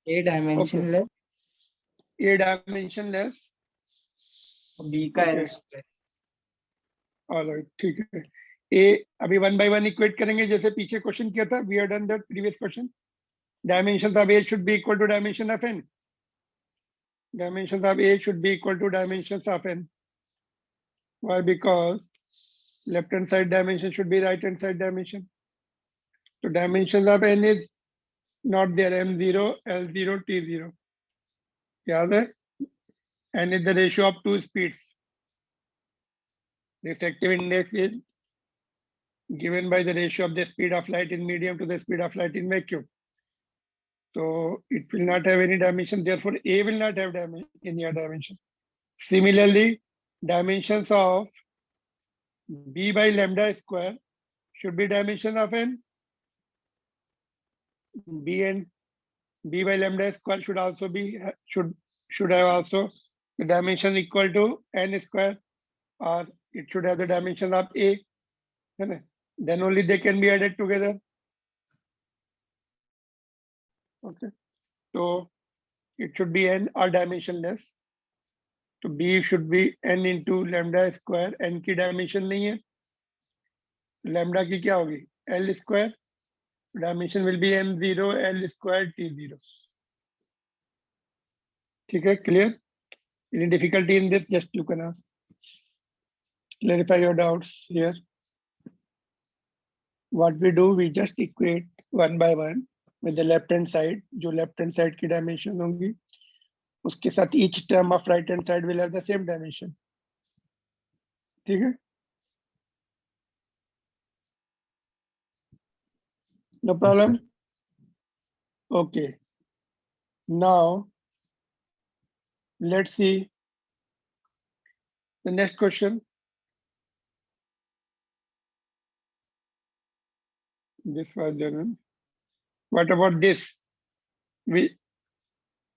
A dimensionless, A dimensionless. B का Okay. L square. Alright, ठीक है। ए अभी वन बाय वन इक्वेट करेंगे जैसे पीछे क्वेश्चन किया था, we have done that previous question. Dimensions of A should be equal to dimension of N. Dimensions of A should be equal to dimensions of n. Why? Because left hand side dimension should be right hand side dimension. So dimensions of n is not there, m0, l0, t0. याद है? N is the ratio of two speeds. Refractive index is given by the ratio of the speed of light in medium to the speed of light in vacuum. So it will not have any dimension. Therefore, A will not have any dimension. Similarly, dimensions of B by lambda square should be dimension of n. B and B by lambda square should also be should have also the dimension equal to n square, or it should have the dimension of A. Then only they can be added together. Okay, so it should be n or dimensionless. तो b should be n into lambda square. n की dimension नहीं है, lambda की क्या होगी l square. Dimension will be m0 l square t0. ठीक है, clear? Any difficulty in this? Just you can ask. Clarify your doubts here. What we do, we just equate one by one with the left hand side. जो left hand side की dimension होंगी उसके साथ each term of right hand side will have the same dimension. ठीक है? No problem. Okay. Now let's see the next question. This was done. What about this?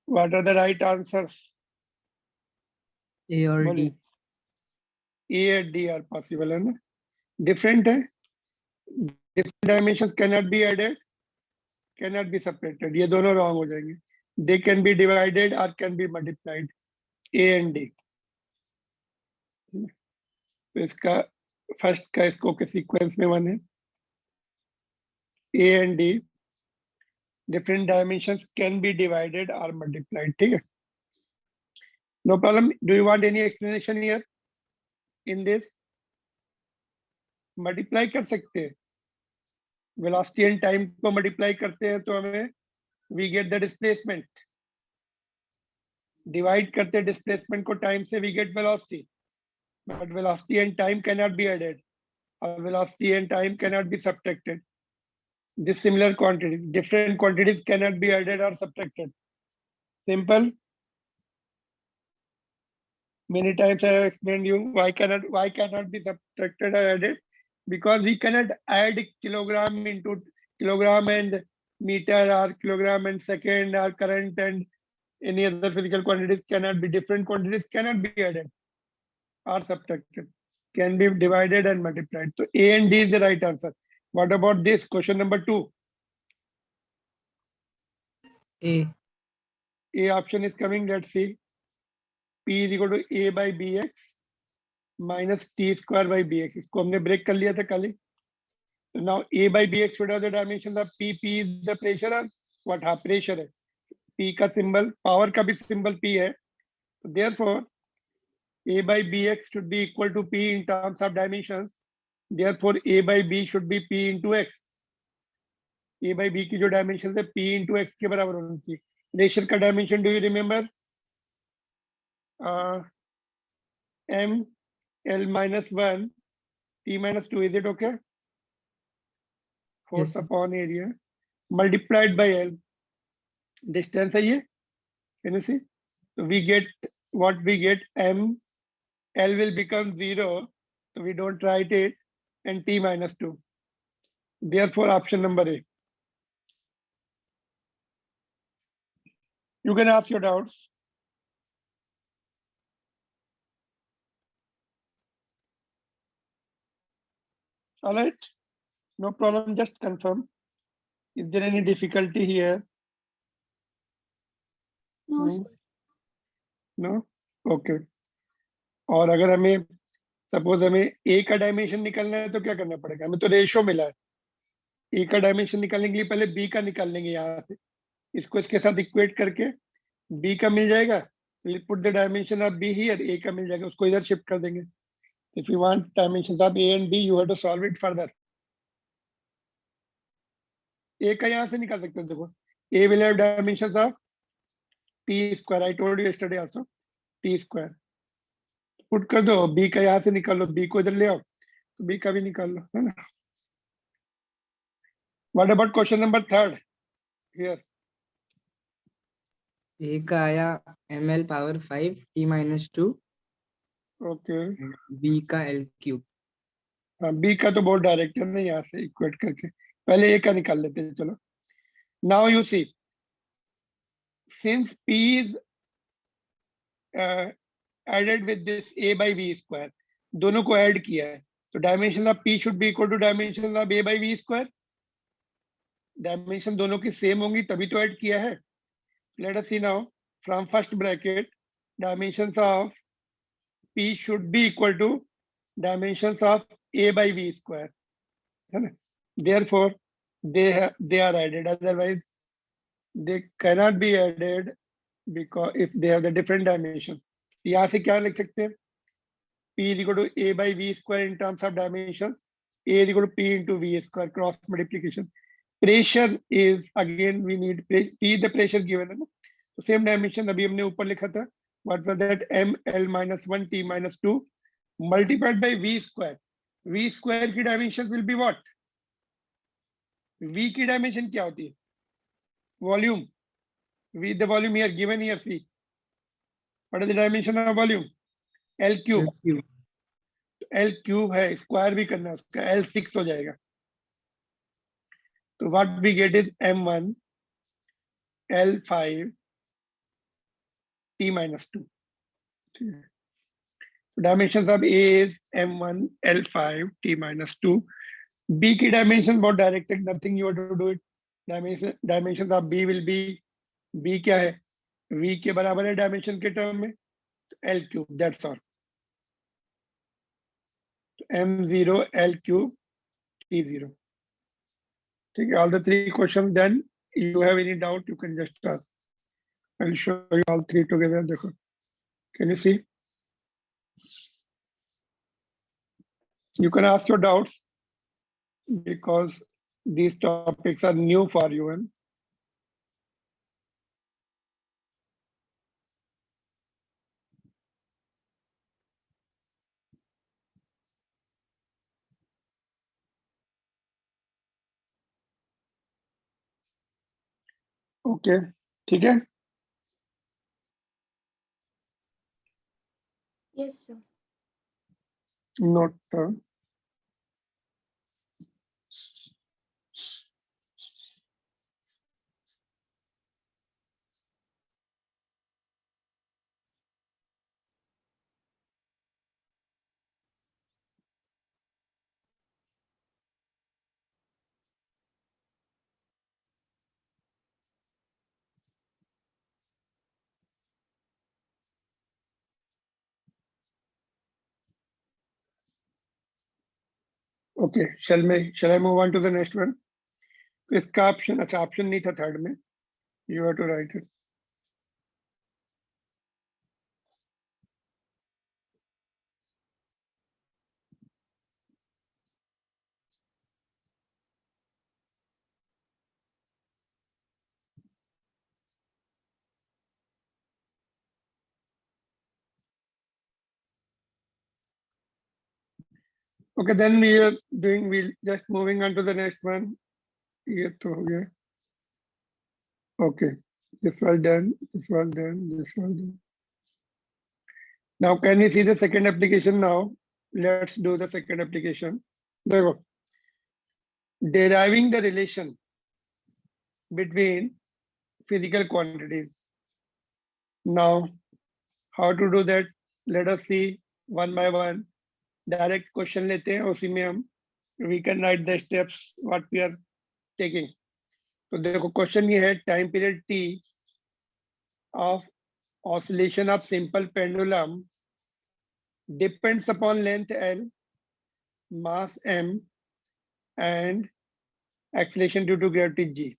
What are the right answers? A or बोलिए. D. A and D are possible है ना? Different है. Different dimensions cannot be added, cannot be separated. ये दोनों wrong हो जाएंगे. They can be divided or can be multiplied. A and D. तो इसका फर्स्ट का इसको के सीक्वेंस में वन है. A and D different dimensions can be divided or multiplied. ठीक है? No problem. Do you want any explanation here in this? Multiply कर सकते हैं. Velocity and time को multiply करते हैं तो हमें we get the displacement. Divide करते हैं displacement को time से we get velocity. But velocity and time cannot be added, or velocity and time cannot be subtracted. This similar quantities, different quantities cannot be added or subtracted. Simple. Many times I have explained you why cannot be subtracted or added, because we cannot add kilogram into kilogram and meter, or kilogram and second, or current and any other physical quantities cannot be, different quantities cannot be added or subtracted, can be divided and multiplied. So A and D is the right answer. What about this question number 2? A. A option is coming. Let's see. P is equal to A by bx minus t square by bx. इसको हमने break कर लिया था कल ही. So now A by bx should have the dimensions of P. P is the pressure, or what? हाँ, pressure है. P का symbol, power का भी symbol P है. So therefore A by bx should be equal to P in terms of dimensions. Therefore A by B should be P into x. A by B की जो dimensions है P into x के बराबर होनी चाहिए. Pressure का dimension do you remember? M L minus 1 T minus 2. Is it okay? Force Yes, sir. upon area multiplied by L. Distance है ये. Can you see? So we get what we get. M L will become 0, so we don't write it, and T minus 2. Therefore option number A. You can ask your doubts. All right, no problem, just confirm. Is there any difficulty here? No, No. sir. No okay. और अगर हमें suppose हमें ए का dimension निकालना है तो क्या करना पड़ेगा? हमें तो रेशो मिला है, ए का डायमेंशन निकालने के लिए पहले बी का निकाल लेंगे यहाँ से, इसको इसके साथ इक्वेट करके बी का मिल जाएगा, put the dimension of B here, A का मिल जाएगा, उसको इधर शिफ्ट कर देंगे। If you want dimensions of A and B you have to solve it further. A का यहाँ से निकाल सकते हो, देखो A will have dimensions of T square, I told you yesterday also, T square put कर दो, बी का यहाँ से निकाल लो, बी को इधर ले आओ तो बी का भी निकाल लो, है ना। What about question number 3 here? A का आया ml power 5 t minus 2, okay, B का l क्यूब। हाँ बी का तो बहुत डायरेक्ट है ना, यहाँ से इक्वेट करके पहले ए का निकाल लेते हैं। चलो now you see, since p is added with this a by v square, दोनों को ऐड किया है तो dimension of p should be equal to dimension of a by v square. Dimension दोनों की सेम होंगी तभी तो ऐड किया है। Let us see now from first bracket dimensions of p should be equal to dimensions of a by v square, है ना। therefore they are added, otherwise they cannot be added because if they have the different dimension। यहाँ से क्या लिख सकते हैं? p is equal to a by v square in terms of dimensions, a is equal to p into v square, cross multiplication। pressure is again we need p the pressure given है ना, तो same dimension अभी हमने ऊपर लिखा था, what was that, m l minus 1 t minus 2 multiplied by v square। v square की dimension will be what? v की डायमेंशन क्या होती है? Volume. v the volume here given here, see what is the dimension of volume? l cube। l cube है, square भी करना है उसका, l 6 हो जाएगा। तो what we get is m1 l5 t minus 2। Dimension of a is m1 l5 t minus 2। b की dimension बहुत डायरेक्ट है, nothing you have to do it. Dimension of b will be, b क्या है? v के बराबर है dimension के term में, l cube, that's all. m0 l cube t0। ठीक है, all the 3 questions done। you have any doubt you can just ask, I'll show you all 3 together। देखो, can you see? You can ask your doubts because these topics are new for you। And okay, ठीक है। Yes, sir. Note okay, shall I move on to the next one? इसका option, अच्छा option नहीं था third में, you have to write it। Okay, then we are doing, we'll just moving on to the next one। ये तो हो गया। Okay, this was done, this was done, this was done। Now can we see the second application now? Let's do the second application। देखो, deriving the relation between physical quantities। Now how to do that? Let us see one by one। Direct question लेते हैं, उसी में हम we can write the steps what we are taking। तो देखो question ये है, time period t of oscillation of simple pendulum depends upon length L, mass M, and acceleration due to gravity G.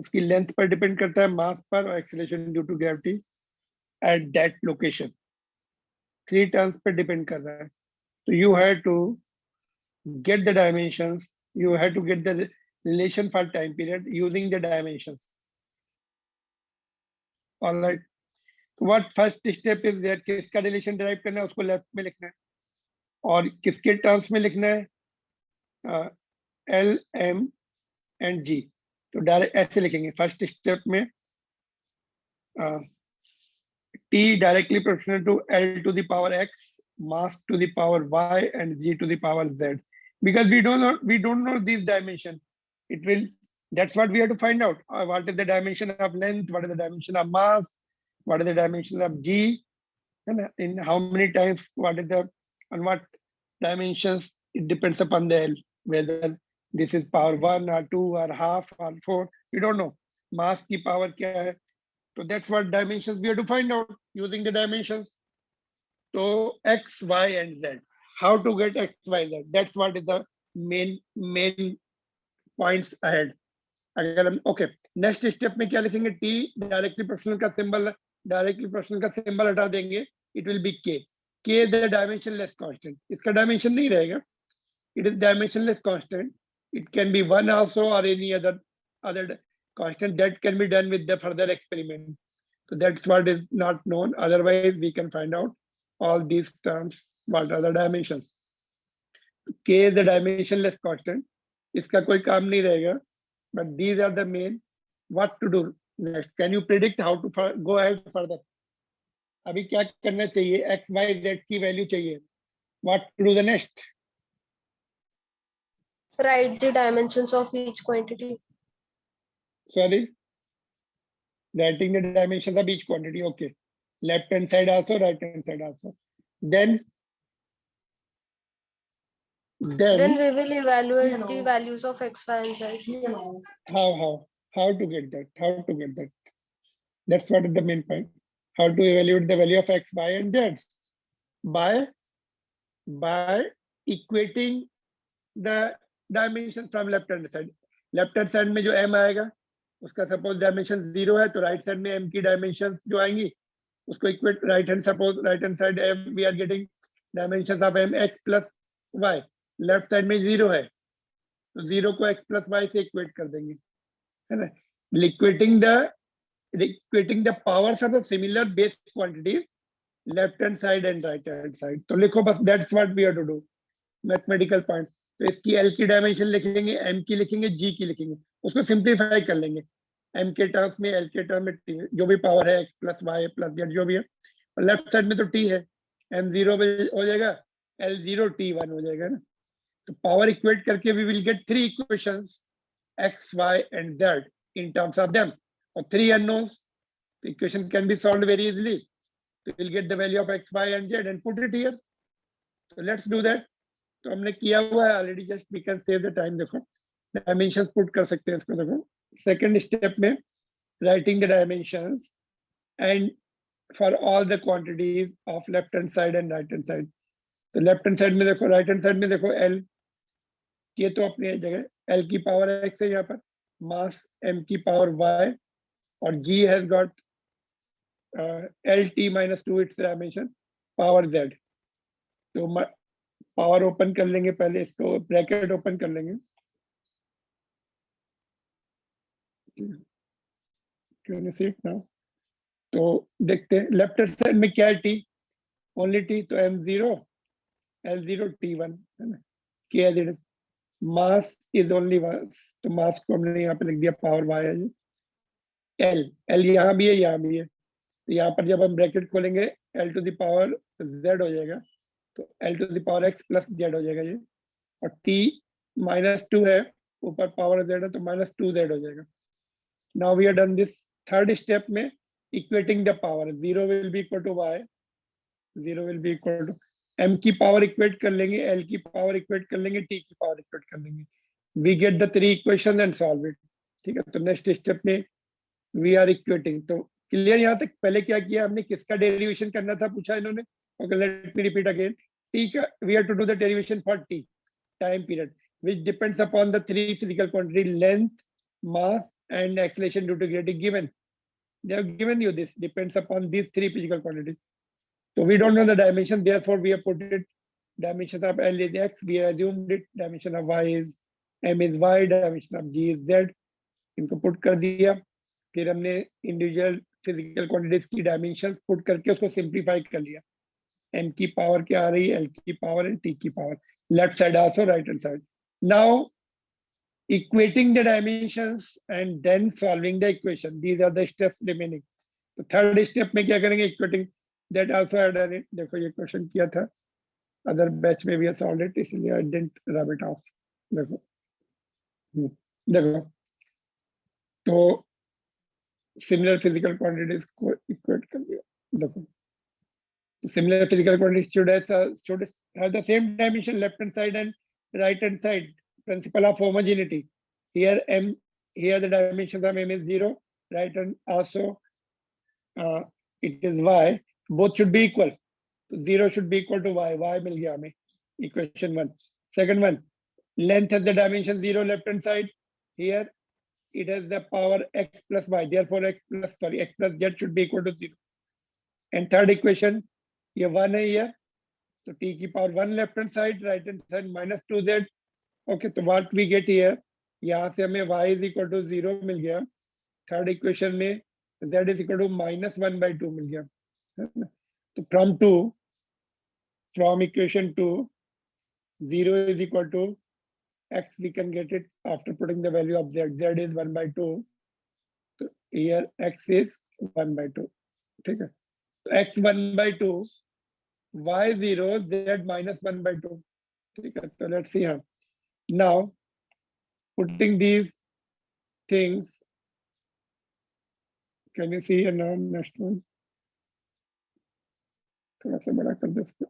उसकी लेंथ पर depend करता है, mass पर और acceleration due to gravity at that location. 3 terms पर depend कर रहा है. तो you have to get the dimensions, you have to get the relation for time period using the dimensions. All right, what first step is that किसका relation derive करना है, उसको left में लिखना है और किसके टर्म्स में लिखना है, एल एम एंड जी. तो डायरेक्ट ऐसे लिखेंगे फर्स्ट स्टेप में, T directly proportional to L to the power X, mass to the power Y, and G to the power Z. Because we don't know these dimension. It will, that's what we have to find out. What is the dimension of length? What is the dimension of mass? What is the dimension of G? And in how many times? What is the, on what dimensions? It depends upon the L, whether this is power 1 or 2 or half or 4. We don't know. Mass की power क्या है? So that's what dimensions we have to find out using the dimensions. So X, Y, and Z. How to get X, Y, Z? That's what is the main points ahead. अगर हम okay, next step में क्या लिखेंगे? T directly proportional का symbol, directly proportional का symbol हटा देंगे. It will be K. K the dimensionless constant. इसका dimension नहीं रहेगा. It is dimensionless constant. It can be 1 also or any other constant that can be done with the further experiment. So that's what is not known. Otherwise, we can find out all these terms. What are the dimensions? K is the dimensionless constant. इसका कोई काम नहीं रहेगा. But these are the main. What to do next? Can you predict how to go ahead further? अभी क्या करना चाहिए? X, Y, Z की वैल्यू चाहिए. What to do the next? Write the dimensions of each quantity. Sorry, writing the dimensions of each quantity. Okay, left hand side also, right hand side also. Then Then we will evaluate the values of X, Y, and Z. how to get that? How to get that? That's what is the main point. How to evaluate the value of X, Y, and Z? By equating the dimensions from left hand side. Left hand side में जो M आएगा, उसका suppose dimension 0 है, तो right side में M की dimensions जो आएंगी उसको equate. Right hand suppose right hand side M, we are getting dimensions of M X plus Y. Left side में 0 है, तो 0 को X प्लस Y से इक्वेट कर देंगे, है ना. Equating the powers of the similar base quantities, left hand side and right hand side. तो लिखो बस, that's what we have to do. Mathematical points. तो इसकी L की डायमेंशन लिखेंगे, M की लिखेंगे, G की लिखेंगे, उसको सिंप्लीफाई कर लेंगे. M के टर्म्स में, L के टर्म में T, जो भी पावर है X plus Y plus Z जो भी है, और लेफ्ट साइड में तो T है, M0 हो जाएगा, L0 T1 हो जाएगा ना. तो पावर इक्वेट करके we will get 3 equations X, Y, and Z in terms of them, or 3 unknowns. The equation can be solved very easily. So we'll get the value of X, Y, and Z and put it here. So let's do that. तो हमने किया हुआ है already. Just we can save the time. देखो dimensions put कर सकते हैं इसको. देखो second step में writing the dimensions and for all the quantities of left hand side and right hand side. तो left hand side में देखो, right hand side में देखो L, ये तो अपनी जगह, L की पावर X है यहाँ पर, mass M की पावर Y, और G has got LT minus 2 its dimension, power Z. तो पावर ओपन कर लेंगे, पहले इसको ब्रैकेट ओपन कर लेंगे. Can you see it now? तो देखते हैं लेफ्ट हैंड साइड में क्या है, T, ओनली T. तो M0 L0 T1 है ना. क्या है, मास इज ओनली मास, तो मास को हमने यहाँ पे लिख दिया पावर Y है जी. L यहाँ भी है, यहाँ भी है, तो यहाँ पर जब हम ब्रैकेट खोलेंगे L to the power Z हो जाएगा, तो L to the power X plus Z हो जाएगा ये, और T -2 है, ऊपर पावर Z है, तो -2Z हो जाएगा. Now we have done this. Third step में equating the power, 0 will be equal to Y, 0 will be equal to m की पावर इक्वेट कर लेंगे, l की पावर इक्वेट कर लेंगे, t की पावर इक्वेट कर लेंगे, we get the 3 equation and solve it. ठीक है, तो नेक्स्ट स्टेप में वी आर इक्वेटिंग। तो क्लियर यहाँ तक? पहले क्या किया हमने, किसका डेरिवेशन करना था पूछा इन्होंने। Okay, let me repeat again. t का we have to do the derivation for t time period which depends upon the 3 physical quantity: length, mass and acceleration due to gravity given. They have given you this, depends upon these 3 physical quantities. So we don't know the dimension, therefore we have put it dimension of L is X, we assumed it, dimension of Y is M is Y, dimension of G is Z. इनको put कर दिया, फिर हमने individual physical quantities की dimensions put करके उसको simplify कर लिया। M की पावर क्या आ रही है, L की पावर एंड T की power, left side also right hand side. Now equating the dimensions and then solving the equation, these are the steps remaining. तो थर्ड स्टेप में क्या करेंगे, equating, that also I done it. देखो ये question किया था other batch में, भी सॉल्व इट, इसलिए I didn't rub it of. देखो देखो, तो सिमिलर फिजिकल क्वांटिटीज को इक्वेट कर दिया। देखो, तो similar physical quantities should have the same dimension left hand side and right hand side, principle of homogeneity. Here m, here the dimensions of m is 0, right, and also it is y, both should be equal. 0 should be equal to y, y मिल गया हमें, equation 1. Second one, length has the dimension 0 left hand side, here it has the power x plus y, therefore x plus z should be equal to 0. And third equation, ये 1 है here, so t की power 1 left hand side, right hand side minus 2z. Okay, so what we get here, यहाँ से हमें y is equal to 0 मिल गया, third equation में z is equal to -1/2 मिल गया, तो from equation 2, 0 is equal to x, we can get it after putting the value of z, z is 1/2, so here x is 1/2, ठीक है, तो x 1/2, y 0, z -1/2, ठीक है, so let's see here. Now putting these things, can you see here now? Next one, थोड़ा सा बड़ा कर दे इसको,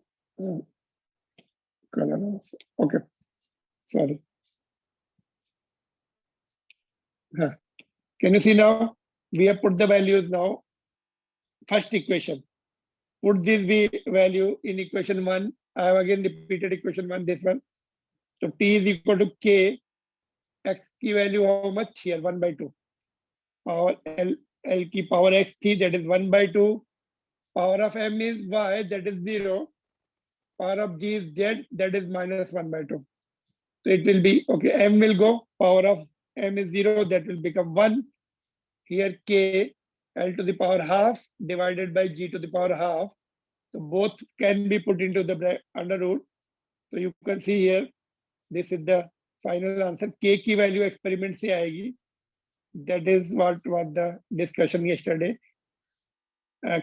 colour, okay, sorry. Can you see now? We have put the values now. First equation, put this value in equation 1. I have again repeated equation 1, this one. So t is equal to k, x की value how much here, 1/2. Power l की power x थी, that is 1/2. Power of m is y, that is 0. Power of g is z, that is -1/2. So it will be, okay, m will go, power of m is 0, that will become 1. Here k, l to the power half divided by g to the power half. So both can be put into the under root. So you can see here, this is the final answer. K की value experiment से आएगी. That is what was the discussion yesterday.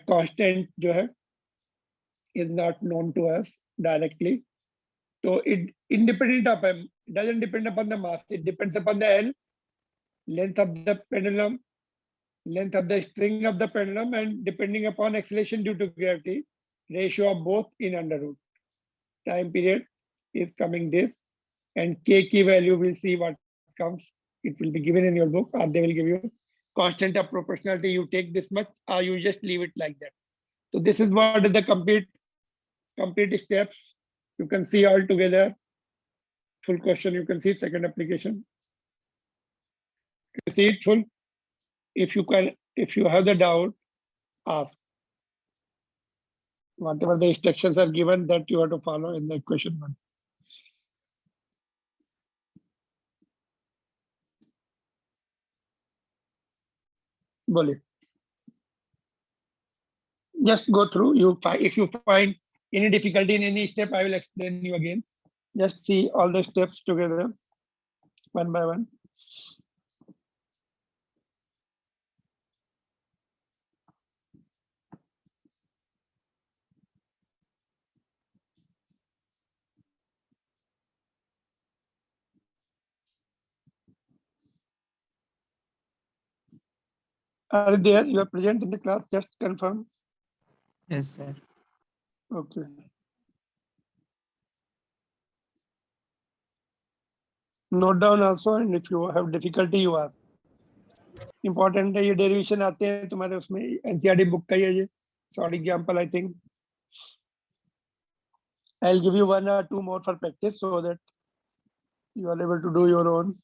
Constant जो है is not known to us directly. So it independent of m, doesn't depend upon the mass. It depends upon the L, length of the pendulum, length of the string of the pendulum, and depending upon acceleration due to gravity, ratio of both in under root. Time period is coming this, and k key value, we'll see what comes. It will be given in your book, or they will give you constant of proportionality. You take this much, or you just leave it like that. So this is what is the complete steps. You can see all together. Full question, you can see second application. You see it full. If you have the doubt, ask. Whatever the instructions are given, that you have to follow in the question 1. Bole. Just go through. If you find any difficulty in any step, I will explain you again. Just see all the steps together, one by one. Are there? You are present in the class. Just confirm. Yes, sir. Okay. note down also, and if you have difficulty you ask. Important है ये derivation आते हैं तुम्हारे उसमें NCERT book का ही है ये short example I think. I'll give you 1 or 2 more for practice so that you are able to do your own.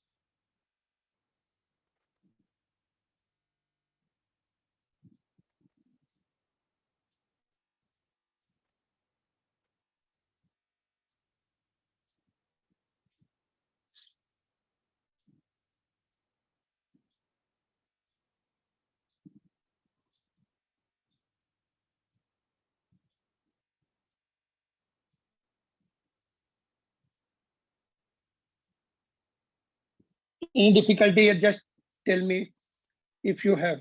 Any difficulty, just tell me if you have.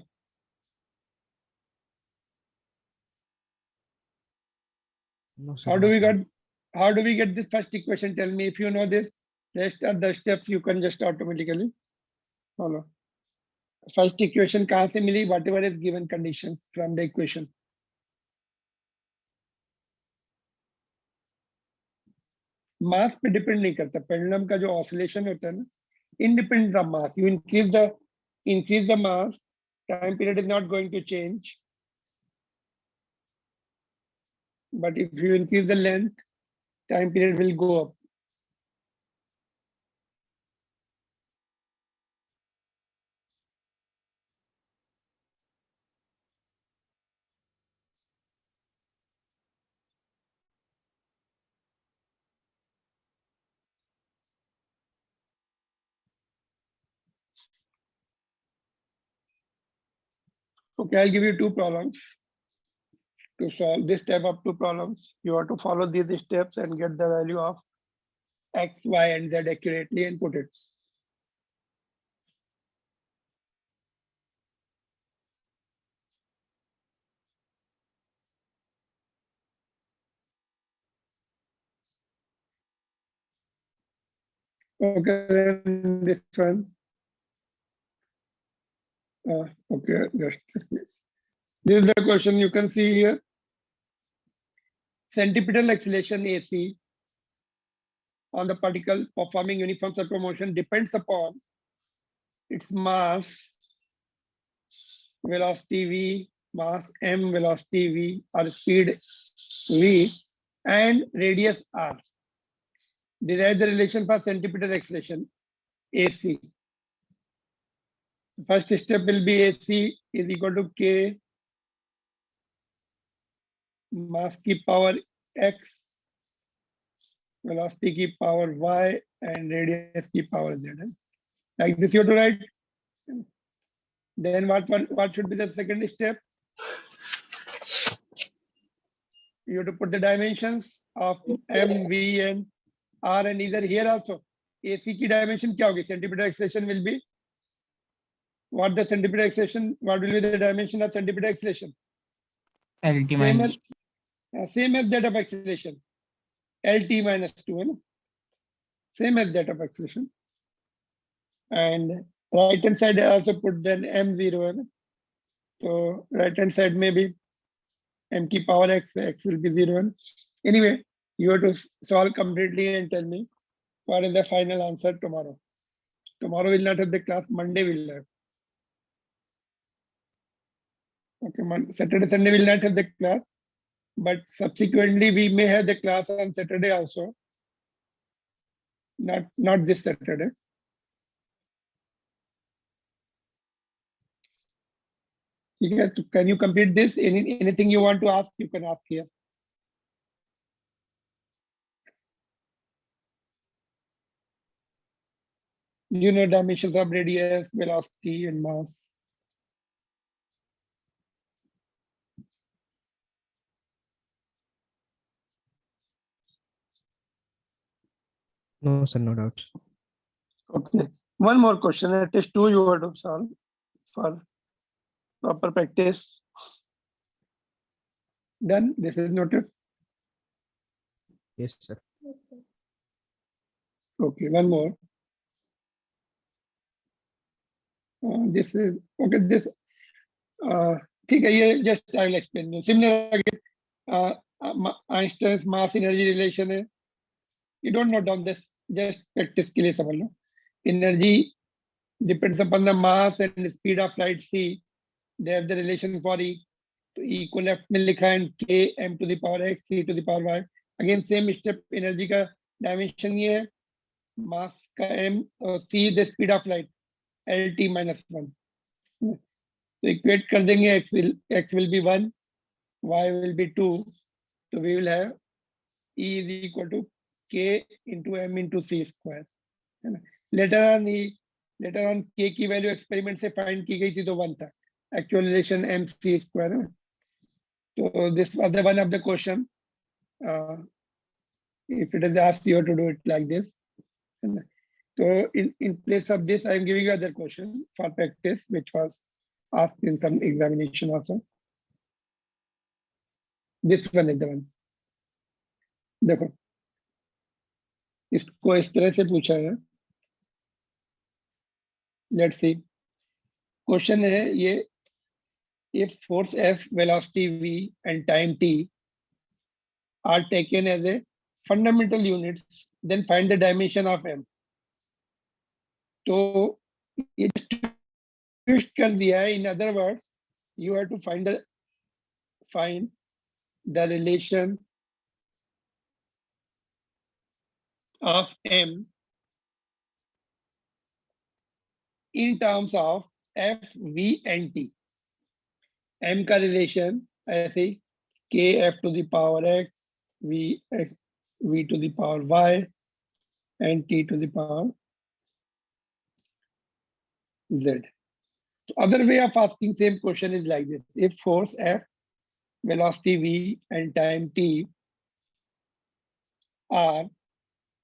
No, sir, How do not we get this first equation? Tell me if you know this. Rest are the steps you can just automatically follow. First equation कहाँ से मिली? Whatever is given conditions from the equation. Mass पे depend नहीं करता. Pendulum का जो oscillation होता है ना, independent of mass. You increase the mass, time period is not going to change. But if you increase the length, time period will go up. Okay, I'll give you 2 problems. To solve this type of 2 problems, you have to follow these steps and get the value of X, Y, and Z accurately and put it. Okay, then this one. Okay, just this is the question you can see here. Centripetal acceleration AC on the particle performing uniform circular motion depends upon its mass, velocity V, mass M, velocity V, or speed V, and radius R. Derive the relation for centripetal acceleration AC. First step will be AC is equal to K mass की power X, velocity की power Y, and radius की power Z. Like this you have to write. Then what should be the second step? You have to put the dimensions of M, V, and R, and either here also AC की dimension क्या होगी? Centripetal acceleration will be what the centripetal acceleration? What will be the dimension of centripetal acceleration? LT Same minus same as that of acceleration. LT minus 2, है ना? Same as that of acceleration. And right hand side I also put then M0, है ना? So right hand side maybe M की power X will be 0. Anyway, you have to solve completely and tell me what is the final answer tomorrow. Tomorrow will not have the class, Monday will have. Okay, Saturday, Sunday will not have the class, but subsequently we may have the class on Saturday also. Not this Saturday. Can you complete this? Anything you want to ask, you can ask here. You know dimensions of radius, velocity, and mass. No, sir, no doubts. Okay. One more question. Test 2 you have to solve for proper practice. Then this is noted. Yes, sir. Okay, one more. This is okay. This ठीक है, ये just I will explain you. Similar again, Einstein's mass energy relation है. You don't note down this, just practice के लिए समझ लो. energy depends upon the mass and speed of light c. They have the relation for e. तो e को left में लिखा है k m to the power x c to the power y. Again same step, energy का dimension ये है, मास का m और c the speed of light lt minus 1. तो इक्वेट कर देंगे, x will be 1, y will be 2. So we will have E is equal to k into m into c square. Later on k की value experiment से find की गई थी तो 1 था, actual relation m c square है. तो this was the one of the question. If it is asked, you have to do it like this. So in place of this, I am giving you other question for practice, which was asked in some examination also. This one is the one. देखो, इसको इस तरह से पूछा है. Let's see. Question है ये, if force F, velocity V and time t are taken as a fundamental units, then find the dimension of M. तो ये twist कर दिया है. In other words, you have to find the relation of M in terms of F, V and T. M का relation ऐसे k f to the power x, v to the power y and t to the power z. So other way of asking same question is like this: if force F, velocity v and time t are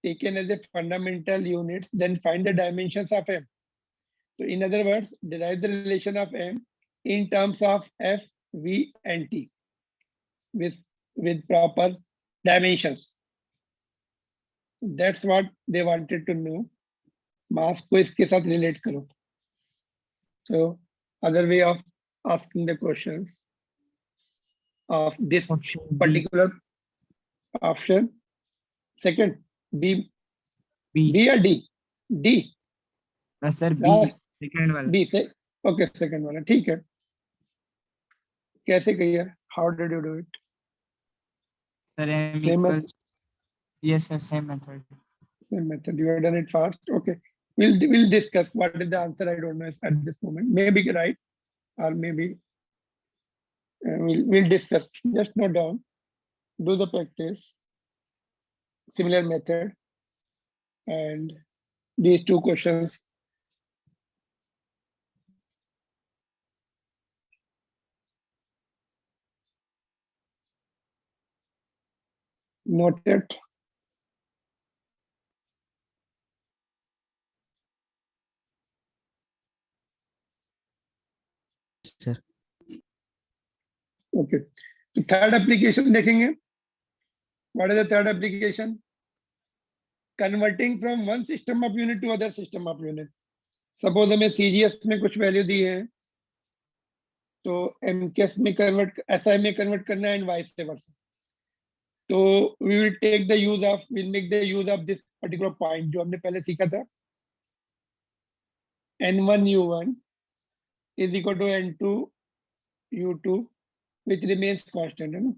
taken as a fundamental units, then find the dimensions of M. So in other words, derive the relation of M in terms of F, V and T with proper dimensions. That's what they wanted to know. Mass को इसके साथ relate करो. So other way of asking the questions of this particular option. Second, B or D? D. Sir B second वाला. B से okay, second वाला ठीक है. कैसे किया? How did you do it? Sir m Same equals, method. yes sir, same method. Same method. You have done it fast. Okay. We'll discuss what is the answer. I don't know at this moment. Maybe right or maybe we'll discuss. Just note down. Do the practice. Similar method. And these two questions. Noted. Sir. Okay. So third application देखेंगे. What is the third application? Converting from one system of unit to other system of unit. Suppose हमें CGS में कुछ value दी है, तो MKS में convert, SI में convert करना है and vice versa. तो we will take the use of, we'll make the use of this particular point जो हमने पहले सीखा था. N1 U1 is equal to N2 U2, which remains constant, है ना?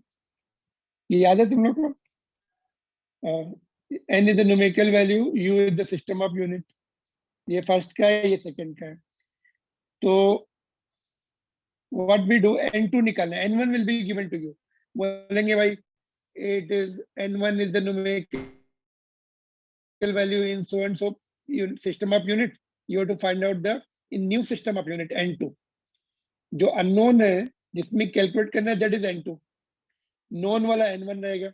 ये याद है तुम लोग को? N is the numerical value, U is the system of unit. ये फर्स्ट का है, ये सेकंड का है. तो what we do, N2 निकालना है. N1 will be given to you. बोलेंगे भाई it is N1 is the numerical value in so and so system of unit. You have to find out the in new system of unit N2. जो unknown है जिसमें calculate करना है, that is N2. known वाला N1 रहेगा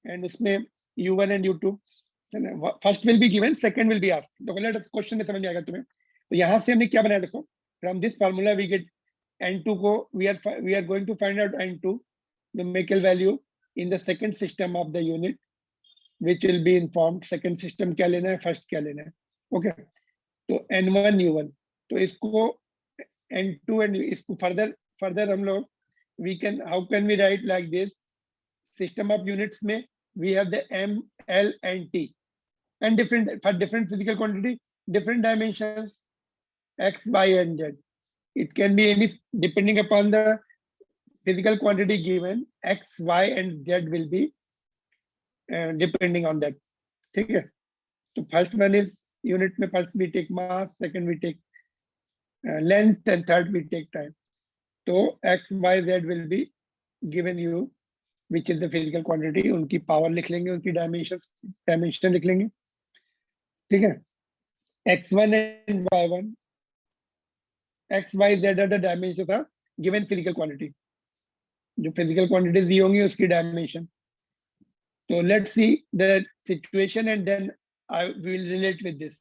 and उसमें U1 and U2. First will be given, second will be asked. तो let us question में समझ में आएगा तुम्हें. तो यहाँ से हमने क्या बनाया देखो. From this formula we get N2 को we are going to find out N2 numerical value in the second system of the unit, which will be informed. Second system क्या लेना है, first क्या लेना है. Okay. तो N1 U1. तो इसको N2 and इसको further हम लोग how can we write like this? System of units में we have the M, L and T, and for different physical quantity different dimensions, x, y, and z. It can be any, depending upon the physical quantity given, x, y, and z will be depending on that. Okay. So first one is unit. First we take mass, second we take length, and third we take time. So x, y, z will be given you, which is the physical quantity. उनकी power लिख लेंगे, उनकी dimension लिख लेंगे. ठीक है. x1 and y1, x, y, z are the dimensions of given physical quantity. जो physical quantity दी होंगी उसकी dimension. So let's see the situation and then I will relate with this.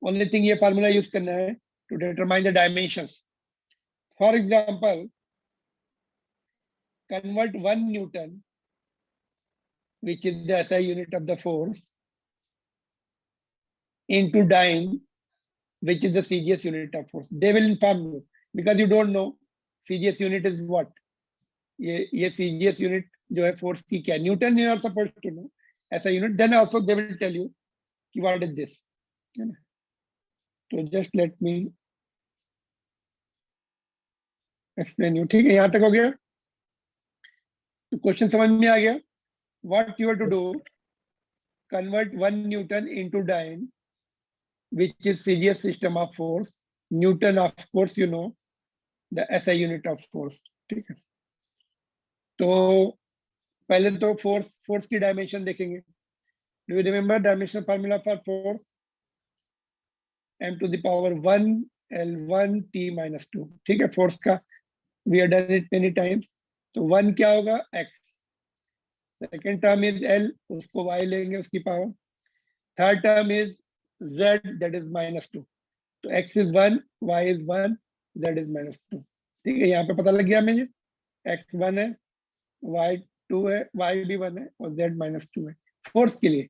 Only thing ये formula use करना है to determine the dimensions. For example, convert 1 Newton, which is the SI unit of the force, into dyne, which is the CGS unit of force. They will inform you because you don't know CGS unit is what. ये CGS unit जो है force की क्या, Newton you are supposed to know SI unit. Then also they will tell you what is this. So just let me explain you. ठीक है, यहाँ तक हो गया. तो क्वेश्चन समझ में आ गया. What you have to do, convert 1 Newton into dyne, which is CGS system of force. Newton, of course, you know the SI unit of force. ठीक है. तो पहले तो force की dimension देखेंगे. Do you remember dimensional formula for force? M to the power 1 L1 T minus 2. ठीक है, force का we have done it many times. तो 1 क्या होगा, x. Second term is L, उसको y लेंगे उसकी power. Third term is z, that is minus 2. तो x is 1, y is 1, z is minus 2. ठीक है, यहाँ पे पता लग गया मुझे. x 1 है, y 2 है, y भी 1 है और z minus 2 है. फोर्स के लिए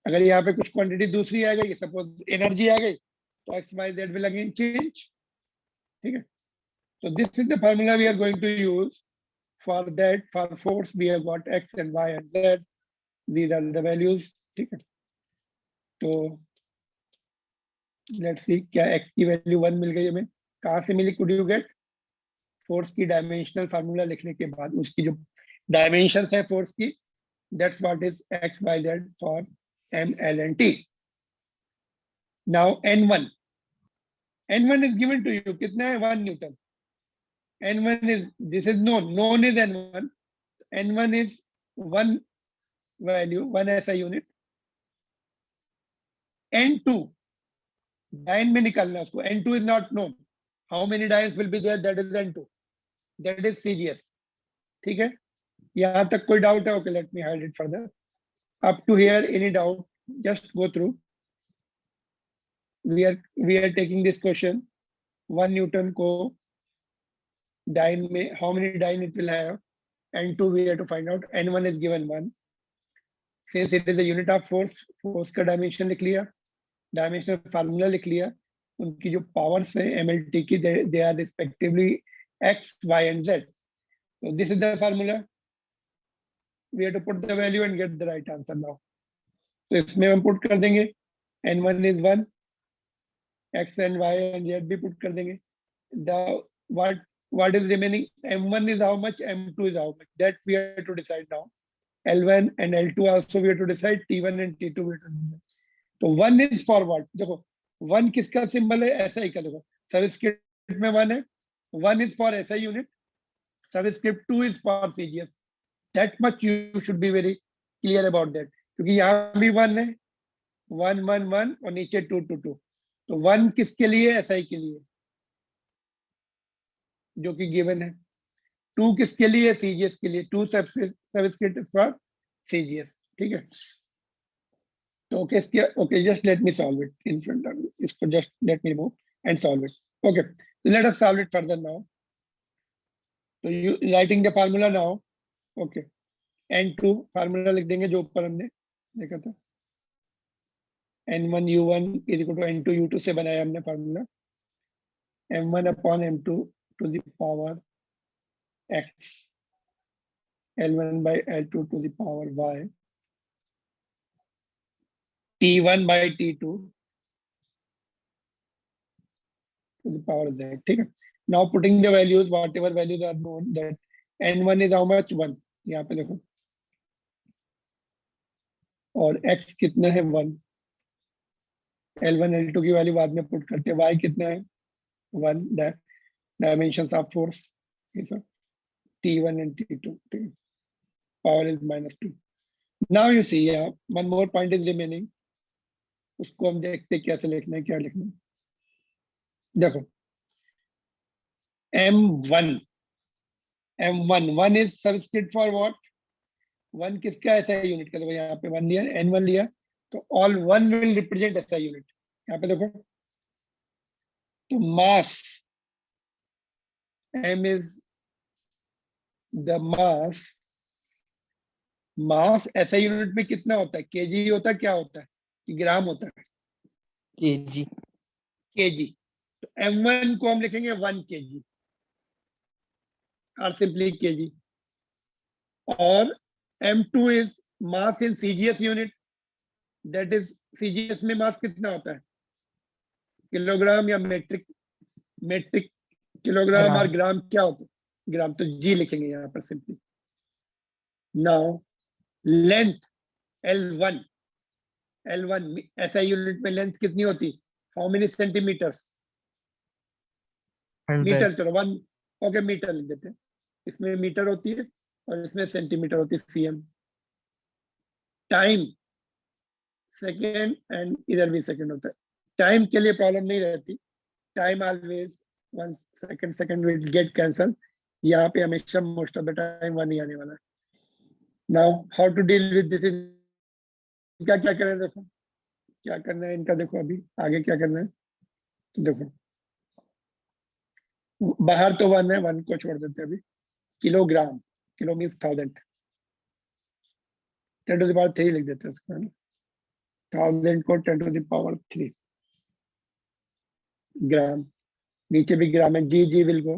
अगर यहाँ पे कुछ क्वांटिटी दूसरी आ गई, सपोज एनर्जी आ गई, तो x, y, z will again change. ठीक है. So this is the formula we are going to use for that. For force we have got x and y and z. These are the values. ठीक है. तो let's see क्या x की value 1 मिल गई हमें. कहाँ से मिली? Could you get? फोर्स की डायमेंशनल फार्मूला लिखने के बाद उसकी जो डायमेंशंस है फोर्स की, that's what is x, y, z for m, l and t. Now n1 is given to you. कितना है? 1 Newton. n1 is, this is known is n1. n1 is 1 value, 1 SI unit. n2 dyne में निकालना उसको. n2 is not known. How many dynes will be there? That is n2. That is CGS. ठीक है. यहाँ तक कोई doubt है? Okay, let me hide it further. Up to here, any doubt? Just go through. We are taking this question. 1 Newton को dyne में how many dyne it will have? N2 we have to find out. N1 is given 1. Since it is a unit of force, force का dimension लिख लिया, dimensional formula लिख लिया. उनकी जो powers है MLT की, they are respectively x, y and z. So this is the formula. We have to put the value and get the right answer now. So इसमें हम put कर देंगे. N1 is 1, x and y and z भी put कर देंगे. The what is remaining? M1 is how much? M2 is how much? That we have to decide now. L1 and L2 also we have to decide. T1 and T2 we have to decide. तो 1 is for what? देखो 1 किसका symbol है? SI का. देखो subscript में 1 है. 1 is for SI unit. Subscript 2 is for CGS. That much you should be very clear about that. क्योंकि यहाँ भी 1 है, 1 1 1 और नीचे 2 2 2. तो 1 किसके लिए? SI के लिए, जो कि गिवन है. 2 किसके लिए? CGS के लिए. 2 सबस्क्रिप्ट फॉर CGS. ठीक है. तो okay, just let me solve it in front of you. इसको just let me move and solve it. Okay, so let us solve it further now. So you writing the formula now. Okay, n2 formula लिख देंगे जो ऊपर हमने देखा था. n1 u1 is equal to n2 u2 से बनाया हमने formula. m1 upon m2 to the power x, l1 by l2 to the power y, t1 by t2 to the power z, ठीक है। Now putting the values, whatever values are known, that n1 is how much 1, यहाँ पे देखो, और x कितना है 1, L1 L2 की value बाद में पुट करते हैं, y कितना है 1, dimensions of force is T1 and T2, ठीक है, power is -2. Now you see, yeah, one more point is remaining, उसको हम देखते कैसे लिखना है, क्या लिखना है। देखो M1 is subscript for what? 1 किसका SI यूनिट का? देखो यहाँ पे 1 लिया, N1 लिया, तो all 1 will represent SI unit. यहाँ पे देखो, तो mass M is the mass SI unit में कितना होता है? kg होता है, क्या होता है, ग्राम होता है? kg. kg। तो M1 को हम लिखेंगे 1 kg or simply kg, और M2 is mass in CGS unit, that is CGS में mass कितना होता है? किलोग्राम या मेट्रिक किलोग्राम और ग्राम क्या होता है? ग्राम, तो G लिखेंगे यहाँ पर simply. Now length L1 SI unit में लेंथ कितनी होती? How many centimetres? मीटर, चलो 1, ओके मीटर लिख देते हैं, इसमें मीटर होती है और इसमें सेंटीमीटर होती है, cm। टाइम सेकेंड, एंड इधर भी सेकेंड होता है। टाइम के लिए प्रॉब्लम नहीं रहती, time always 1 second will get cancel, यहाँ पे हमेशा मोस्ट ऑफ द टाइम 1 ही आने वाला है। Now how to deal with this, क्या क्या करें, देखो क्या करना है इनका, देखो अभी आगे क्या करना है, तो देखो बाहर तो 1 है, 1 को छोड़ देते हैं अभी। Kilogram, kilo means 1000, 10 to the power 3 लिख देते हैं उसको, 1000 को 10 to the power 3 ग्राम, नीचे भी ग्राम है, जी विल गो,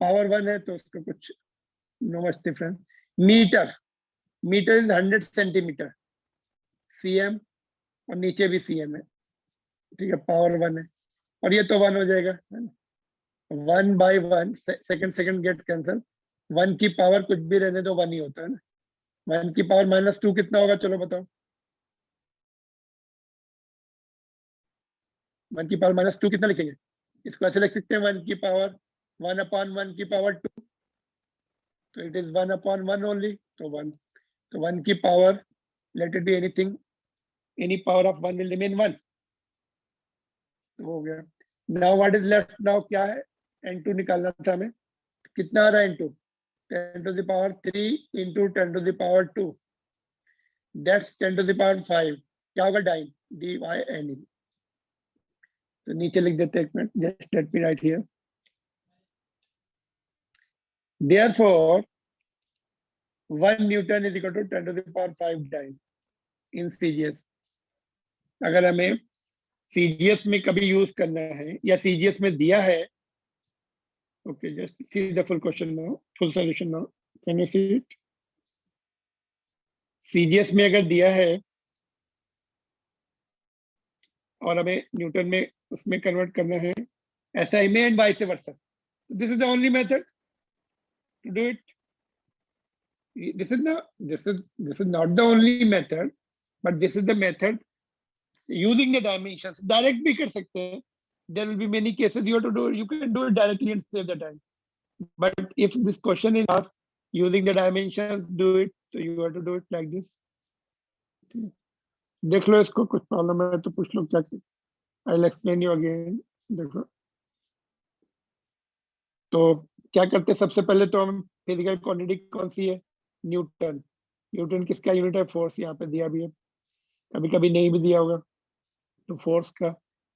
पावर 1 है तो उसको कुछ no much difference. Metre is 100 centimetre, cm, और नीचे भी cm है, ठीक है, पावर 1 है, और ये तो 1 हो जाएगा, है ना, 1 by 1, सेकंड गेट कैंसल, 1 की पावर कुछ भी रहने दो 1 ही होता है ना। 1 की पावर -2 कितना होगा, चलो बताओ, 1 की पावर -2 कितना लिखेंगे? इसको ऐसे लिख सकते हैं, 1 की पावर 1/1 की पावर 2, तो इट इज 1/1 ओनली, तो 1, तो 1 की power, let it be anything, any power of 1 will remain 1, तो हो गया। Now what is left, now क्या है, n2 निकालना था हमें, कितना आ रहा है n2? 10 to the power 3 into 10 to the power 2, that's 10 to the power 5, क्या होगा डाइन, dyn, तो नीचे लिख देते हैं, एक minute, just let me write here, therefore 1 Newton is equal to 10 to the power 5 dyne in CGS। अगर हमें CGS में कभी यूज करना है या CGS में दिया है, okay, just see the full question now, full solution now, can you see it? CGS में अगर दिया है और हमें न्यूटन में उसमें कन्वर्ट करना है, SI में and vice versa, this is the only method to do it। This is not the only method, but this is the method using the dimensions। Direct भी कर सकते हैं, there will be many cases you have to do, you can do it directly and save the time, but if this question is asked using the dimensions, do it, so you have to do it like this। देख लो, इसको कुछ problem है तो पूछ लो, क्या I will explain you again. देखो, तो क्या करते हैं, सबसे पहले तो हम फिजिकल क्वांटिटी कौन सी है, न्यूटन किसका यूनिट है, फोर्स, यहाँ पे दिया भी है, कभी कभी नहीं भी दिया होगा, तो फोर्स का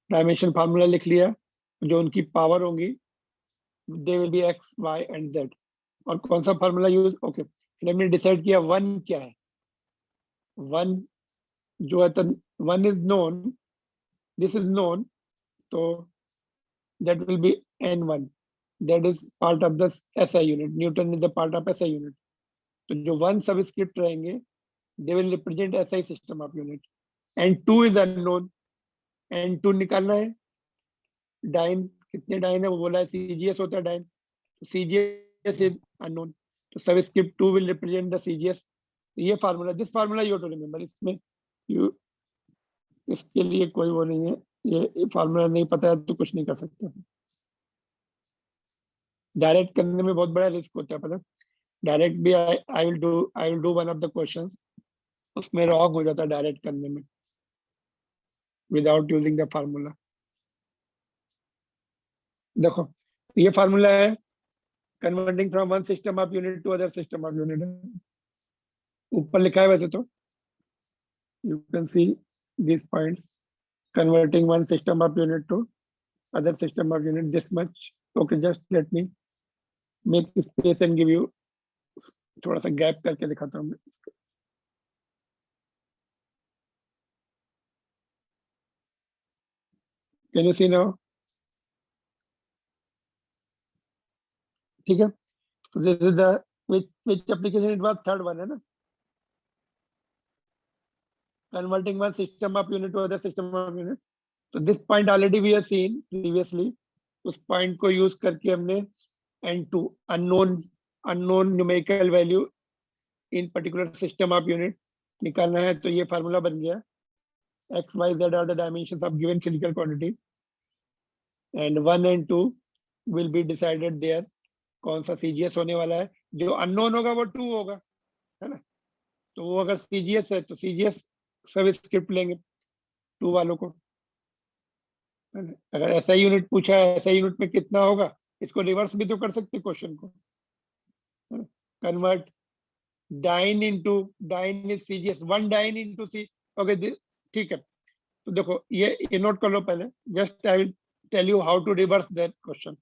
डायमेंशन फार्मूला लिख लिया, जो उनकी पावर होंगी they will be x, y and z, और कौन सा फार्मूला यूज, ओके, फिर हमने डिसाइड किया 1 क्या है, 1 जो है, तो 1 is known, this is known, तो that will be n1, that is part of the SI unit, newton is the part of SI unit, तो जो 1 सबस्क्रिप्ट रहेंगे they will represent SI system of unit, and 2 is unknown, n2 निकालना है, dine कितने dine है वो बोला है, CGS होता है डाइन, तो CGS इज अननोन, तो subscript 2 will represent the CGS। ये formula, this formula you to remember, इसमें यू इसके लिए कोई वो नहीं है, ये फार्मूला नहीं पता है तो कुछ नहीं कर सकते। डायरेक्ट करने में बहुत बड़ा रिस्क होता है, पता, डायरेक्ट भी I will do one of the questions, उसमें रॉन्ग हो जाता है डायरेक्ट करने में विदाउट यूजिंग द फार्मूला। देखो ये फार्मूला है converting from one system of unit to other system of unit, ऊपर लिखा है वैसे तो, you can see this points, converting one system of unit to other system of unit, this much. Okay, just let me make space and give you थोड़ा सा gap करके दिखाता हूँ मैं। Can you see now? ठीक है, तो this is the which application it was, third one है ना, converting one system of unit to other system of unit। तो this point already we have seen previously, उस point को use करके हमने n2 unknown numerical value in particular system of unit निकालना है, तो ये फार्मूला बन गया x, y, z are the dimensions of given physical quantity and 1 and 2 will be decided there, कौन सा CGS होने वाला है, जो अननोन होगा वो 2 होगा, है ना, तो वो अगर CGS है तो CGS सब स्क्रिप्ट लेंगे 2 वालों को, है ना? अगर ऐसा यूनिट पूछा है, ऐसा यूनिट में कितना होगा, इसको रिवर्स भी तो कर सकते क्वेश्चन को, convert dyne is CGS, 1 dyne into C। Okay ठीक है, तो देखो ये नोट कर लो पहले, just I will tell you how to reverse that question.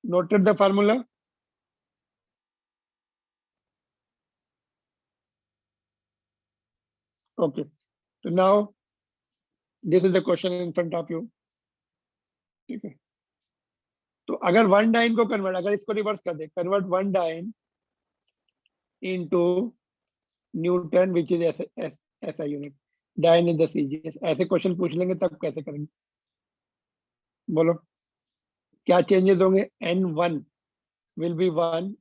Noted the formula, okay, तो now this is the question in front of you, ठीक है, तो अगर 1 डाइन को कन्वर्ट, अगर इसको रिवर्स कर दे, convert 1 dyne into newton which is ऐसा unit, dyne is the CGS, ऐसे क्वेश्चन पूछ लेंगे तब कैसे करेंगे, बोलो क्या चेंजेस होंगे, n1 will be 1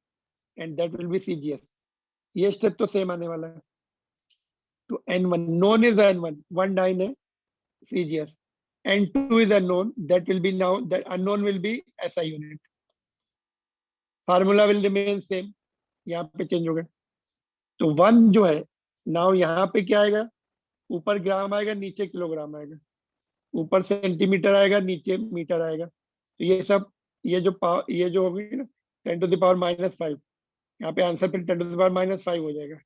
and that will be CGS, ये स्टेप तो सेम आने वाला है, तो n1 known is n1, 1 dyne है CGS, n2 is unknown, that will be now, that unknown will be SI unit, formula will remain same, यहाँ पे change हो गया, तो 1 जो है नाउ यहाँ पे क्या आएगा, ऊपर ग्राम आएगा, नीचे किलोग्राम आएगा, ऊपर सेंटीमीटर आएगा, नीचे मीटर आएगा, तो ये सब ये जो होगी ना 10⁻⁻5, यहाँ पे आंसर फिर 10⁻⁻5 हो जाएगा,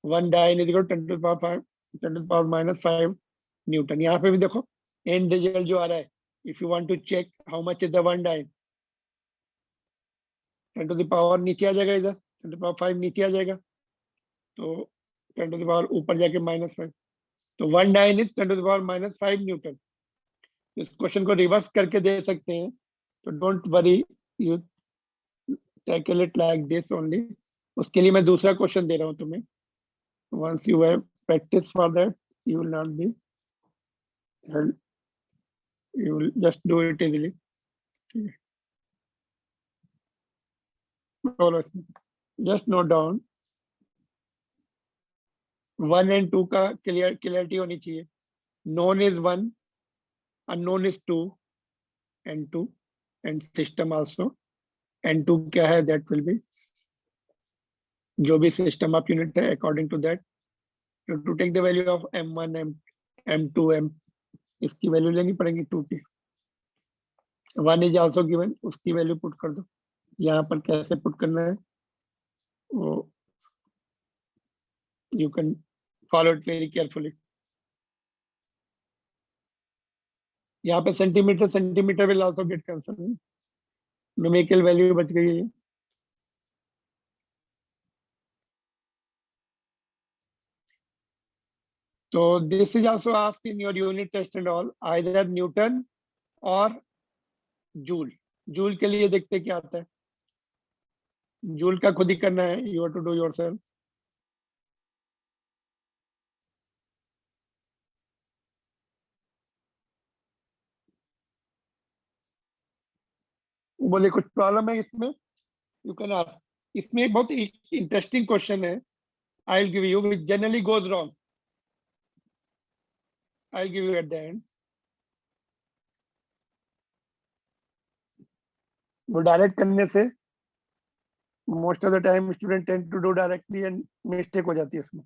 1 डाइन इज इक्वल 10⁻⁻5 न्यूटन। यहाँ पे भी देखो एंड रिजल्ट जो आ रहा है, if you want to check how much is the 1 dyne, 10⁻⁻ नीचे आ जाएगा, इधर 10⁻5 नीचे आ जाएगा, तो 10⁻ ऊपर जाके -5, तो 1 डाइन इज 10⁻⁻5 न्यूटन। इस क्वेश्चन को रिवर्स करके दे सकते हैं, तो don't worry, you tackle it like this only. उसके लिए मैं दूसरा क्वेश्चन दे रहा हूँ तुम्हें, once you have practice for that you will not be, you will just do it easily, just note down 1 and 2 का क्लियरिटी होनी चाहिए, known is 1, unknown is 2 and 2 and system also, and 2 क्या है, that will be जो भी system of unit है, according to that you have to take the value of m1 m2 m, इसकी value लेनी पड़ेगी 2 की, 1 इज आल्सो गिवन, उसकी वैल्यू पुट कर दो, यहाँ पर कैसे पुट करना है वो you can follow it very carefully. यहाँ पे centimetre will also get cancel, numerical value बच गई है। तो this is also asked in your unit test and all, either newton और जूल। जूल के लिए देखते क्या आता है, जूल का खुद ही करना है, you have to do yourself. बोले कुछ प्रॉब्लम है इसमें, यू कैन आस्क। इसमें एक बहुत इंटरेस्टिंग क्वेश्चन है, I will give you, which generally goes wrong, I will give you at the end. वो डायरेक्ट करने से most of the time student tend to do directly and mistake हो जाती है उसमें।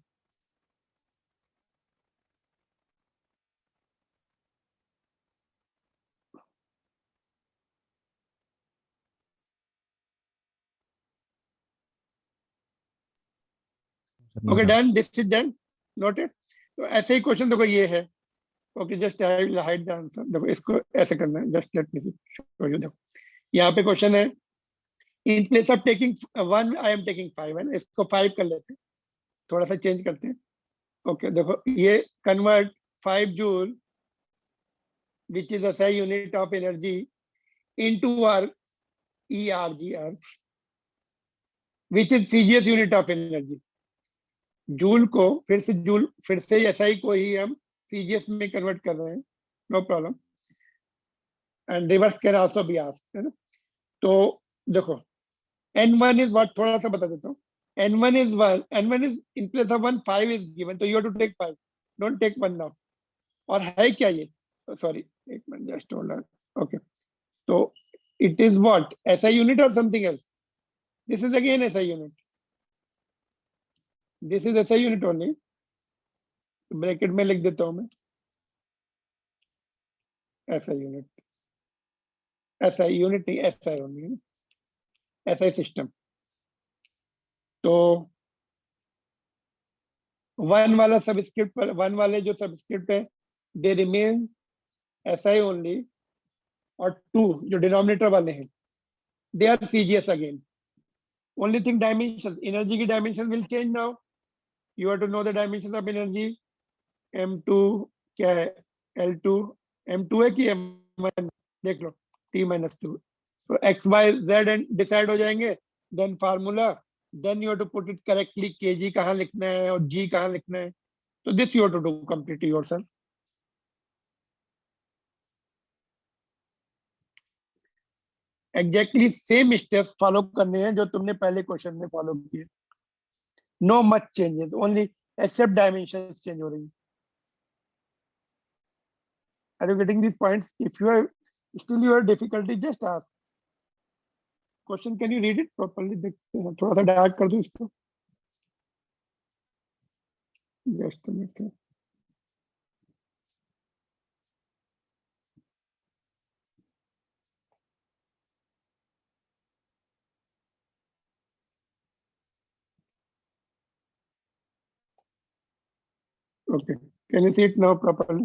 No okay doubt. Done, this is done, noted. तो ऐसे ही क्वेश्चन देखो ये है। Okay just I will hide the answer. देखो इसको ऐसे करना है, just let me show you. देखो यहाँ पे क्वेश्चन है, in place of taking 1 I am taking 5 है, इसको 5 कर लेते हैं, थोड़ा सा चेंज करते हैं। ओके देखो ये convert 5 joule which is SI unit of energy into our ERG arcs, which is CGS unit of energy। Joule को फिर से SI को ही हम CGS में कन्वर्ट कर रहे हैं, no problem, and reverse can also be asked, है ना। तो देखो N1 इज व्हाट, थोड़ा सा बता देता हूँ। N1 is 1, N1 is in place of 1 5 is given, तो you have to take 5, don't take 1 now। और है क्या ये, सॉरी एक minute, just hold on. Okay तो it is what, SI unit or something else? This is again SI unit, this is SI unit only, bracket में लिख देता हूं मैं SI unit, SI unit नहीं, SI only, SI system। तो 1 वाला subscript पर, 1 वाले जो सबस्क्रिप्ट है दे रिमेन SI only, और 2 जो डिनोमिनेटर वाले हैं they are CGS again. Only thing dimension, energy की dimension will change now, you have to know the dimension of energy. M2 क्या है, L2, M2 है कि M1, देख लो, T-2। तो X, Y, Z and decide हो जाएंगे, then formula, then you have to put it correctly, kg कहाँ लिखना है और G कहाँ लिखना है। तो this you have to do completely yourself. Exactly same steps follow करने हैं जो तुमने पहले क्वेश्चन में फॉलो किए। No much changes, only except dimensions change हो रही है। Are you getting these points? If you are still you have difficulty, just ask question. Can you read it properly? देखते हैं, थोड़ा सा डार्क कर दूं इसको, just a minute। Okay, can you see it now properly?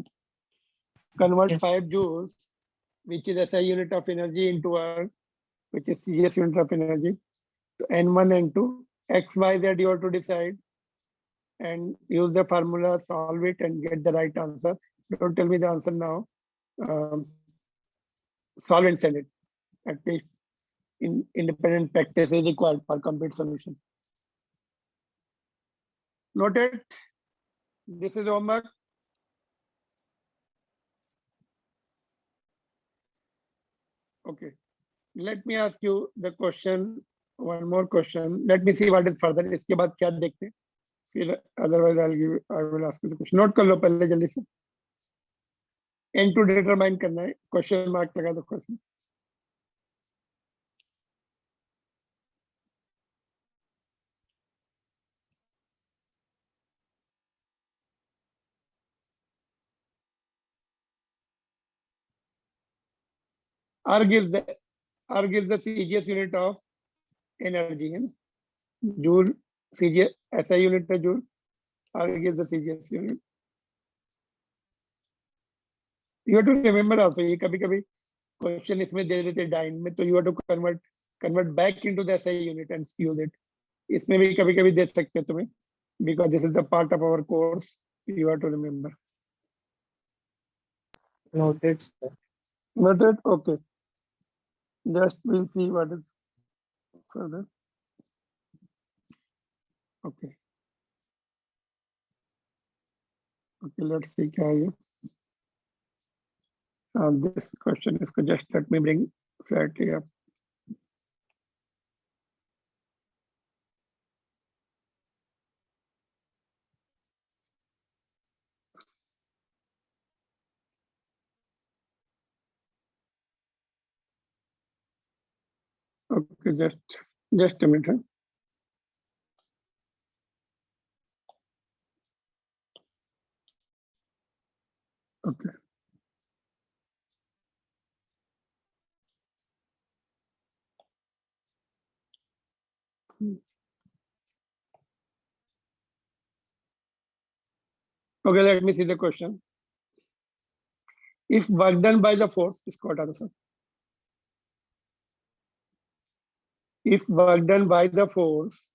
Convert Yes. 5 joules, which is SI unit of energy, into our, which is CS unit of energy, to N1 N2, X, Y, Z you have to decide and use the formula, solve it and get the right answer. Don't tell me the answer now. Solve and send it. At least independent practice is required for complete solution. Noted. This is homework. Okay. Let me ask you the question. One more question. Let me see what is further. इसके बाद क्या देखते हैं? फिर otherwise I will ask you the question. Note कर लो पहले जल्दी से। N2 determine करना है. Question mark लगा दो question. R gives the CGS unit of energy, है ना? Joule CGS SI unit है joule. R gives the CGS unit. You have to remember also, ये कभी-कभी question इसमें दे देते dyne में, तो you have to convert back into the SI unit and use it. इसमें भी कभी-कभी दे सकते हैं तुम्हें, because this is the part of our course. You have to remember. Noted, sir. Noted. Okay. Just we'll see what is further. Okay. Okay, let's see क्या है ये. This question is just let me bring slightly up. Okay, just a minute. Okay. Okay, let me see the question. If work done by the force, इसको हटा दो sir. If work done by the force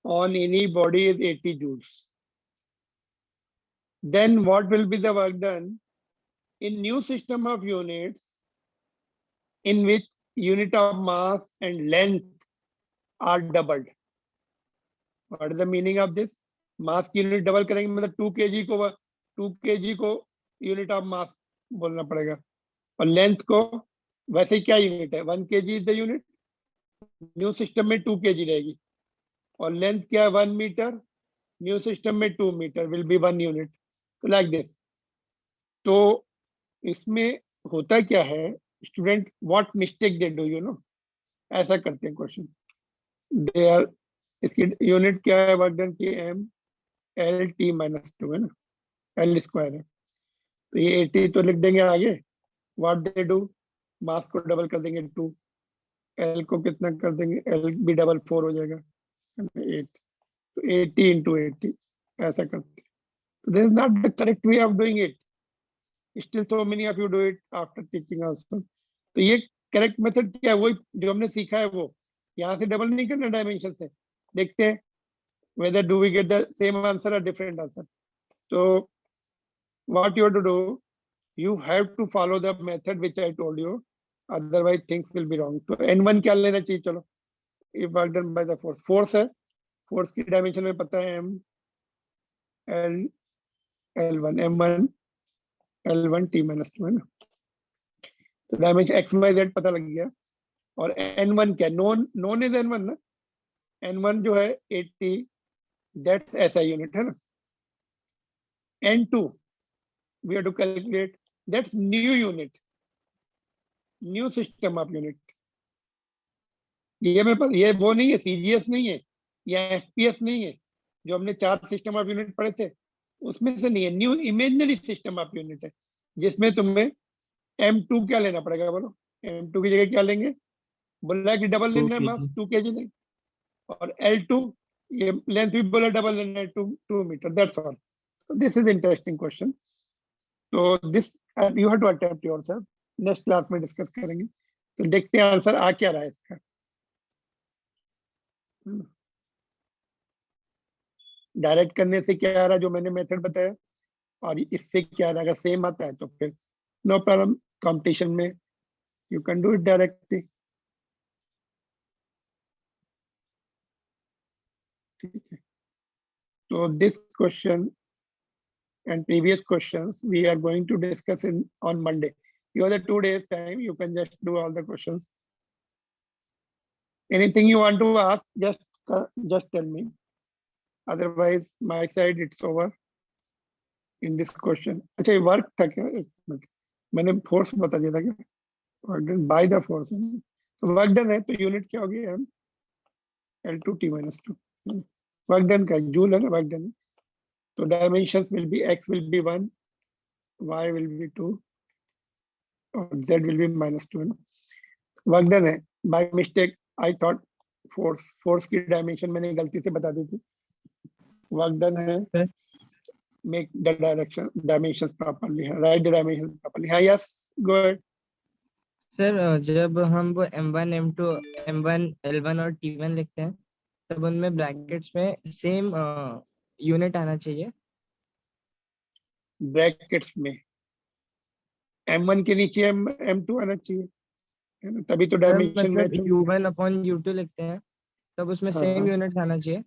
on any body is 80 joules, then what will be the work done in new system of units in which unit of mass and length are doubled? What is the meaning of this? मास की unit double करेंगे मतलब 2 kg को unit of mass बोलना पड़ेगा और length को वैसे क्या यूनिट है 1 kg is the unit. New system में 2 kg रहेगी और लेंथ क्या है 1 मीटर. न्यू सिस्टम में 2 मीटर विल बी 1 यूनिट. तो लाइक दिस. तो इसमें होता क्या है student, what mistake they do you know, ऐसा करते हैं क्वेश्चन. दे आर, इसकी यूनिट क्या है वर्क डन की एम एल टी माइनस 2 है ना, एल स्क्वायर है. तो ये 80 तो लिख देंगे आगे. व्हाट दे डू, मास को डबल कर देंगे 2, एल को कितना कर देंगे, एल भी डबल 4 हो जाएगा 8. तो 80 into 80 ऐसा करते हैं. This is not the correct way of doing it. Still so many of you do it after teaching also. तो ये करेक्ट मेथड क्या है, वही जो हमने सीखा है वो. यहाँ से डबल नहीं करना डायमेंशन से. देखते हैं whether do we get the same answer or different answer. So what you have to do, you have to follow the method which I told you, otherwise things will be wrong. तो n1 क्या लेना चाहिए, चलो. if work done by the force है, force की dimension में पता है m l l1 m1 l1 t minus 2 है ना. तो डायमेंशन x y z पता लग गया. और n1 क्या, नोन इज n1 ना. n1 जो है 80, that's SI unit है ना. n2 we have to calculate, that's new unit, new system of unit. ये ये वो नहीं है, CGS नहीं है या FPS नहीं है जो हमने 4 सिस्टम ऑफ यूनिट पढ़े थे उसमें से नहीं है. New imaginary system of unit है जिसमें तुम्हें M2 क्या लेना पड़ेगा बोलो. M2 की जगह क्या लेंगे, बोला कि डबल लेना है मास 2 kg नहीं. और L2 ये लेंथ भी बोला डबल लेना है 2 metre. That's all. This is interesting question. तो this you have to attempt yourself. Next class में डिस्कस करेंगे. तो देखते हैं आंसर आ क्या रहा है इसका. डायरेक्ट करने से क्या आ रहा है जो मैंने मेथड बताया और इससे क्या आ रहा है. अगर सेम आता है तो फिर नो प्रॉब्लम, कंपटीशन में you can do it directly. ठीक है. So this question and previous questions we are going to discuss on Monday. You have the 2 days time. You can just do all the questions. Anything you want to ask, just tell me. Otherwise, my side it's over in this question. अच्छा ये work था क्या, एक minute मैंने force बता दिया था क्या. Work done by the force. तो वर्क डन है तो यूनिट क्या होगी, m l2 t minus 2. Work done का जूल है ना, वर्क डन. तो dimensions will be x will be 1, y will be 2 और z विल बी -2 है ना. वर्क डन है. By mistake I thought force की डायमेंशन मैंने गलती से बता दी थी. वर्क डन है. Make the dimensions properly, right the dimensions properly. हाँ यस गो अहेड. सर जब हम वो m1 m2 m1 l1 और t1 लिखते हैं तब उनमें ब्रैकेट्स में सेम यूनिट आना चाहिए. ब्रैकेट्स में m1 के नीचे m2 आना चाहिए है ना, तभी तो डायमेंशन मतलब मैच. u1 upon u2 लिखते हैं तब उसमें हाँ, सेम हाँ. यूनिट आना चाहिए.